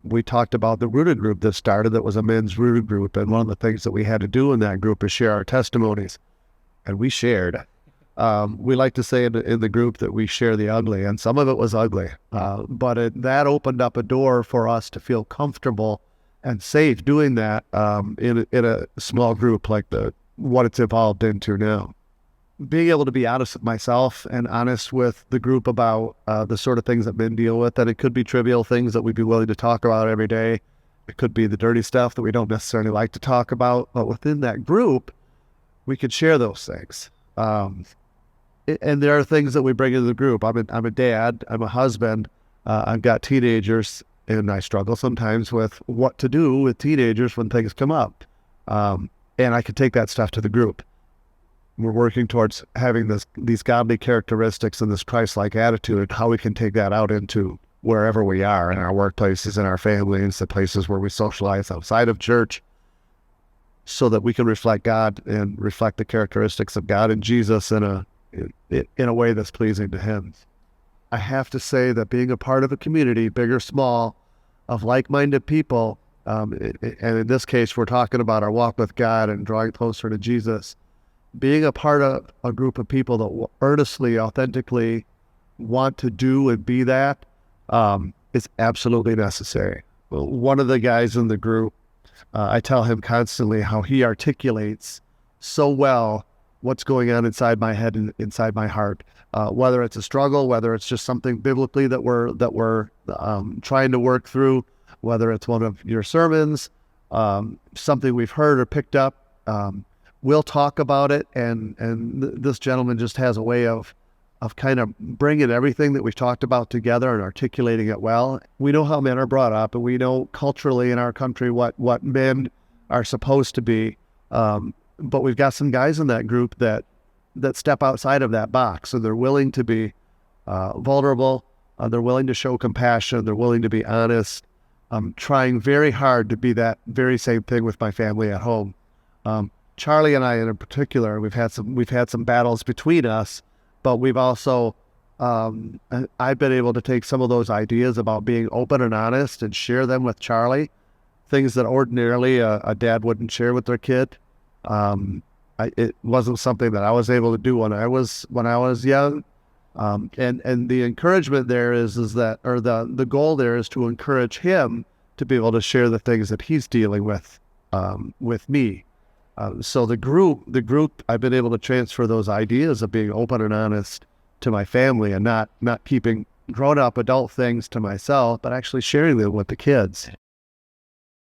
we talked about the rooted group that started, that was a men's rooted group. And one of the things that we had to do in that group is share our testimonies. And we shared. We like to say in the group that we share the ugly, and some of it was ugly. But that opened up a door for us to feel comfortable and safe doing that in a small group like what it's evolved into now. Being able to be honest with myself and honest with the group about the sort of things that men deal with, and it could be trivial things that we'd be willing to talk about every day. It could be the dirty stuff that we don't necessarily like to talk about, but within that group, we could share those things. And there are things that we bring into the group. I'm a dad, I'm a husband, I've got teenagers, and I struggle sometimes with what to do with teenagers when things come up. And I could take that stuff to the group. We're working towards having these godly characteristics and this Christ-like attitude, and how we can take that out into wherever we are, in our workplaces, in our families, the places where we socialize outside of church, so that we can reflect God and reflect the characteristics of God and Jesus in a way that's pleasing to Him. I have to say that being a part of a community, big or small, of like-minded people, and in this case, we're talking about our walk with God and drawing closer to Jesus, being a part of a group of people that earnestly, authentically want to do and be that is absolutely necessary. One of the guys in the group, I tell him constantly how he articulates so well what's going on inside my head and inside my heart, whether it's a struggle, whether it's just something biblically that we're trying to work through, whether it's one of your sermons, something we've heard or picked up. We'll talk about it, and this gentleman just has a way of kind of bringing everything that we've talked about together and articulating it well. We know how men are brought up, and we know culturally in our country what men are supposed to be. But we've got some guys in that group that step outside of that box, and they're willing to be vulnerable. They're willing to show compassion. They're willing to be honest. I'm trying very hard to be that very same thing with my family at home. Charlie and I, in particular, we've had some battles between us, but we've also I've been able to take some of those ideas about being open and honest and share them with Charlie, things that ordinarily a dad wouldn't share with their kid. It wasn't something that I was able to do when I was young. And the encouragement there is that, or the goal there is to encourage him to be able to share the things that he's dealing with me. So the group, I've been able to transfer those ideas of being open and honest to my family, and not keeping grown-up adult things to myself, but actually sharing them with the kids.